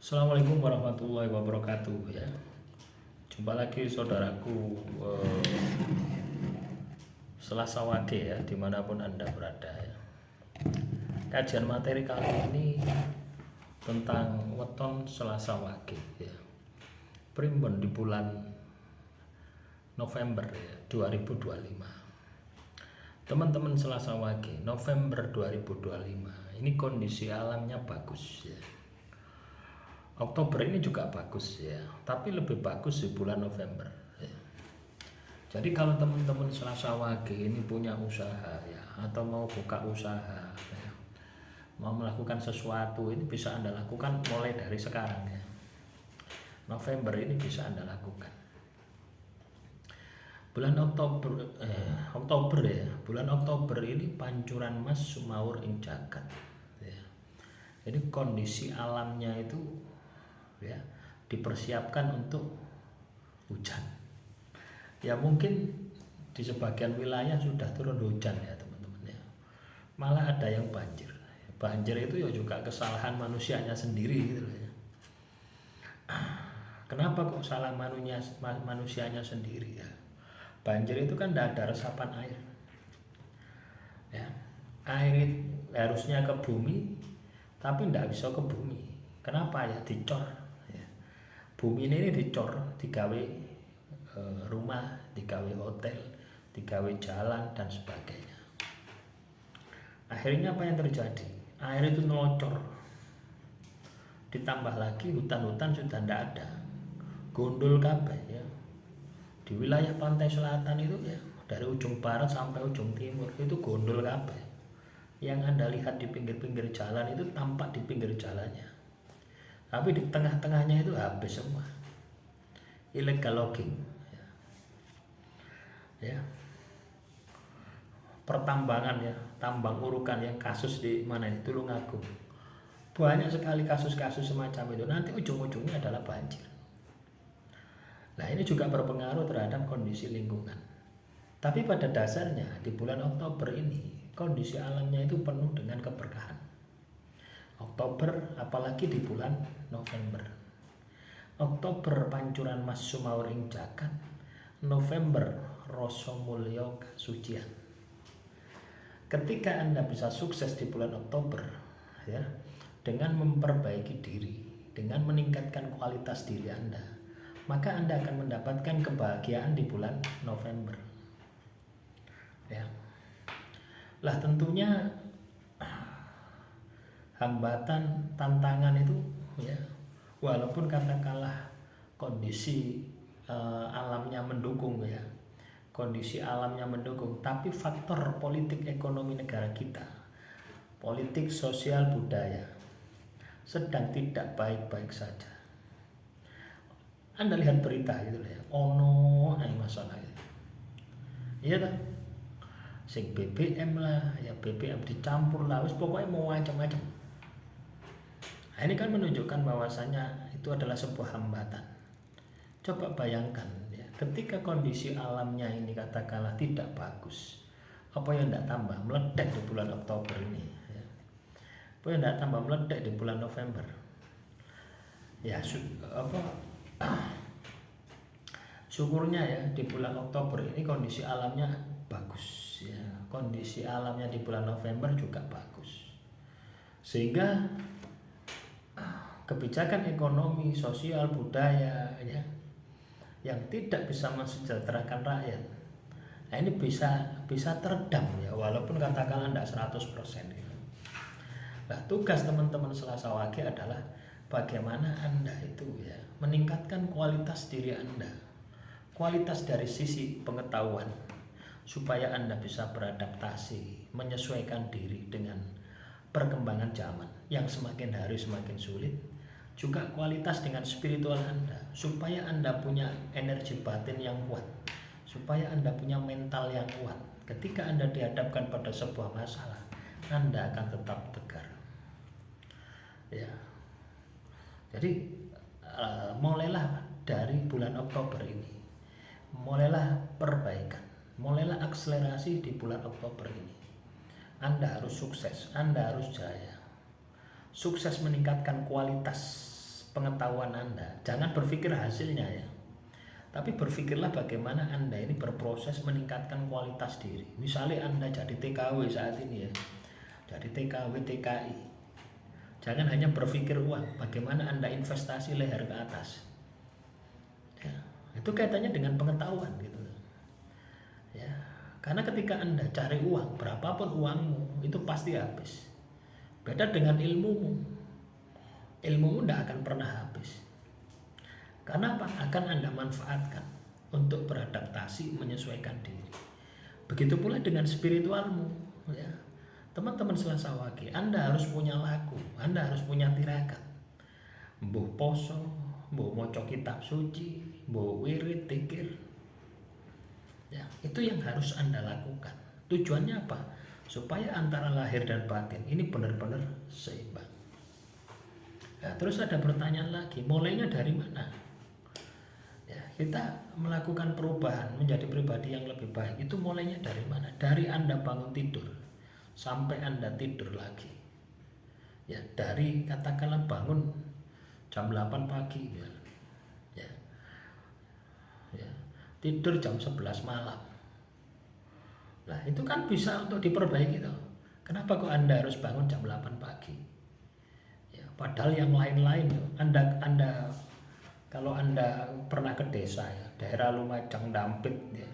Assalamualaikum warahmatullahi wabarakatuh ya. Jumpa lagi saudaraku Selasa Wage ya, dimanapun Anda berada ya. Kajian materi kali ini tentang weton Selasa Wage ya. Primbon di bulan November ya, 2025. Teman-teman Selasa Wage, November 2025 ini kondisi alamnya bagus ya. Oktober ini juga bagus ya, tapi lebih bagus di bulan November ya. Jadi kalau teman-teman Selasa Wage ini punya usaha ya, atau mau buka usaha ya, mau melakukan sesuatu, ini bisa Anda lakukan mulai dari sekarang ya. November ini bisa Anda lakukan. Bulan Oktober ya, bulan Oktober ini pancuran mas sumaur ing jagat ya. Jadi kondisi alamnya itu ya dipersiapkan untuk hujan. Ya mungkin di sebagian wilayah sudah turun hujan ya teman-teman ya. Malah ada yang banjir. Banjir itu ya juga kesalahan manusianya sendiri gitu loh ya. Kenapa kok salah manusianya sendiri ya? Banjir itu kan tidak ada resapan air. Ya. Air harusnya ke bumi, tapi tidak bisa ke bumi. Kenapa ya? Dicor. Bumi ini dicor, digawe rumah, digawe hotel, digawe jalan dan sebagainya. Akhirnya apa yang terjadi? Air itu ngelocor. Ditambah lagi hutan-hutan sudah tidak ada, gondol kabeh ya. Di wilayah pantai selatan itu ya, dari ujung barat sampai ujung timur itu gondol kabeh. Yang Anda lihat di pinggir-pinggir jalan itu tampak di pinggir jalannya. Tapi di tengah-tengahnya itu habis semua. Illegal logging ya. Pertambangan ya, tambang urukan yang kasus di mana itu Tulungagung. Banyak sekali kasus-kasus semacam itu. Nanti ujung-ujungnya adalah banjir. Nah, ini juga berpengaruh terhadap kondisi lingkungan. Tapi pada dasarnya di bulan Oktober ini kondisi alamnya itu penuh dengan keberkahan. Oktober apalagi di bulan November. Oktober pancuran mas sumaur ing jagat, November rasa mulya kasucian. Ketika Anda bisa sukses di bulan Oktober ya, dengan memperbaiki diri, dengan meningkatkan kualitas diri Anda, maka Anda akan mendapatkan kebahagiaan di bulan November. Ya. Lah tentunya hambatan, tantangan itu ya, walaupun katakanlah kondisi alamnya mendukung ya, kondisi alamnya mendukung, tapi faktor politik ekonomi negara kita, politik sosial budaya sedang tidak baik-baik saja. Anda lihat berita gitu ya, ono masalah itu. Iya tak? Sing BBM lah, ya BBM dicampur lah, wis pokoknya mau macam-macam. Nah, ini kan menunjukkan bahwasanya itu adalah sebuah hambatan. Coba bayangkan ya, ketika kondisi alamnya ini katakanlah tidak bagus, apa yang tidak tambah meledak di bulan Oktober ini ya. Apa yang tidak tambah meledak di bulan November ya, syukurnya ya di bulan Oktober ini kondisi alamnya bagus ya. Kondisi alamnya di bulan November juga bagus, sehingga kebijakan ekonomi, sosial, budaya ya, yang tidak bisa mensejahterakan rakyat, nah ini bisa teredam ya, walaupun katakanlah tidak 100% gitu. Nah, tugas teman-teman Selasa Wage adalah bagaimana Anda itu ya meningkatkan kualitas diri Anda, kualitas dari sisi pengetahuan, supaya Anda bisa beradaptasi, menyesuaikan diri dengan perkembangan zaman yang semakin hari semakin sulit. Juga kualitas dengan spiritual Anda, supaya Anda punya energi batin yang kuat, supaya Anda punya mental yang kuat. Ketika Anda dihadapkan pada sebuah masalah, Anda akan tetap tegar ya. Jadi mulailah dari bulan Oktober ini, mulailah perbaikan, mulailah akselerasi di bulan Oktober ini. Anda harus sukses, Anda harus jaya. Sukses meningkatkan kualitas pengetahuan Anda. Jangan berpikir hasilnya ya. Tapi berpikirlah bagaimana Anda ini berproses meningkatkan kualitas diri. Misalnya Anda jadi TKW saat ini ya. Jadi TKW, TKI. Jangan hanya berpikir uang, bagaimana Anda investasi leher ke atas. Ya, itu kaitannya dengan pengetahuan gitu. Ya, karena ketika Anda cari uang, berapapun uangmu itu pasti habis. Beda dengan ilmumu. Ilmumu tidak akan pernah habis. Karena apa? Akan Anda manfaatkan untuk beradaptasi, menyesuaikan diri. Begitu pula dengan spiritualmu. Ya. Teman-teman Selasa Wage, Anda harus punya laku, Anda harus punya tirakat. Mbuh poso, mbuh maca kitab suci, mbuh wirid, zikir. Ya, itu yang harus Anda lakukan. Tujuannya apa? Supaya antara lahir dan batin ini benar-benar seimbang. Ya, terus ada pertanyaan lagi, mulainya dari mana? Ya, kita melakukan perubahan menjadi pribadi yang lebih baik itu mulainya dari mana? Dari Anda bangun tidur sampai Anda tidur lagi. Ya, dari katakanlah bangun jam 8 pagi ya. Ya. Ya. Tidur jam 11 malam. Nah, itu kan bisa untuk diperbaiki toh. Kenapa kok Anda harus bangun jam 8 pagi? Ya, padahal yang lain-lain ya. Anda kalau Anda pernah ke desa ya, daerah Lumajang, Dampit ya,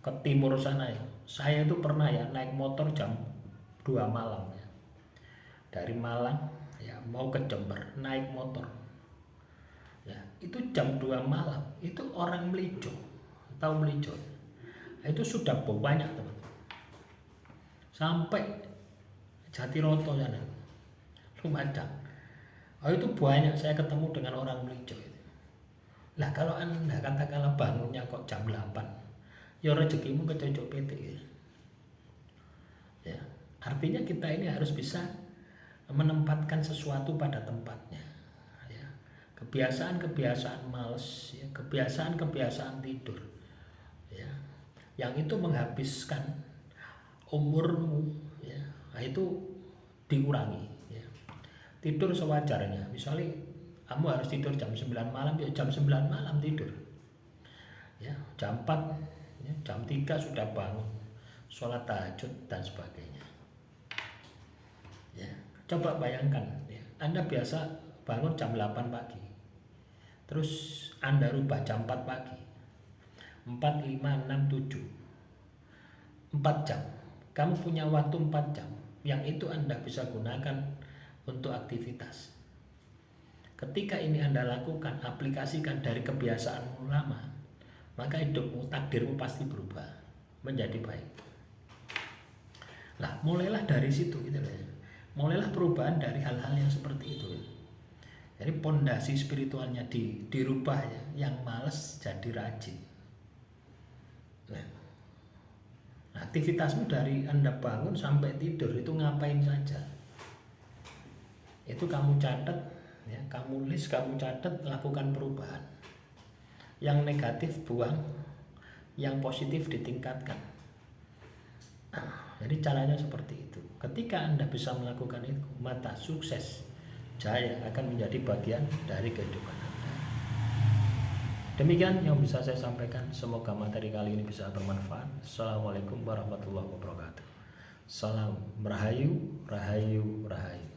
ke timur sana ya. Saya itu pernah ya naik motor jam 2 malam ya. Dari Malang ya mau ke Jember naik motor. Ya, itu jam 2 malam. Itu orang Melijo. Tahu Melijo? Ya? Itu sudah banyak teman-teman. Sampai Jatiroto sana. Lumajang. Oh, itu banyak saya ketemu dengan orang Melijo itu. Lah kalau Anda katakanlah bangunnya kok jam 8, ya rezekimu kecocok PT ya. Artinya kita ini harus bisa menempatkan sesuatu pada tempatnya ya. Kebiasaan-kebiasaan males ya, kebiasaan-kebiasaan tidur ya, yang itu menghabiskan umurmu ya. Nah, itu dikurangi ya. Tidur sewajarnya. Misalnya kamu harus tidur jam 9 malam ya jam 9 malam tidur ya. Jam 4 ya, jam 3 sudah bangun, sholat tahajud dan sebagainya ya. Coba bayangkan ya, Anda biasa bangun jam 8 pagi, terus Anda rubah jam 4 pagi, 4, 5, 6, 7 4 jam. Kamu punya waktu 4 jam yang itu Anda bisa gunakan untuk aktivitas. Ketika ini Anda lakukan, aplikasikan dari kebiasaanmu lama, maka hidupmu, takdirmu pasti berubah menjadi baik. Lah, mulailah dari situ gitu ya. Mulailah perubahan dari hal-hal yang seperti itu. Jadi pondasi spiritualnya dirubah ya, yang malas jadi rajin. Nah, aktivitasmu dari Anda bangun sampai tidur itu ngapain saja? Itu kamu catat ya, kamu list, kamu catat, lakukan perubahan. Yang negatif buang, yang positif ditingkatkan. Nah, jadi caranya seperti itu. Ketika Anda bisa melakukan itu, maka sukses, jaya akan menjadi bagian dari kehidupan Anda. Demikian yang bisa saya sampaikan. Semoga materi kali ini bisa bermanfaat. Assalamualaikum warahmatullahi wabarakatuh. Salam Rahayu, Rahayu, Rahayu.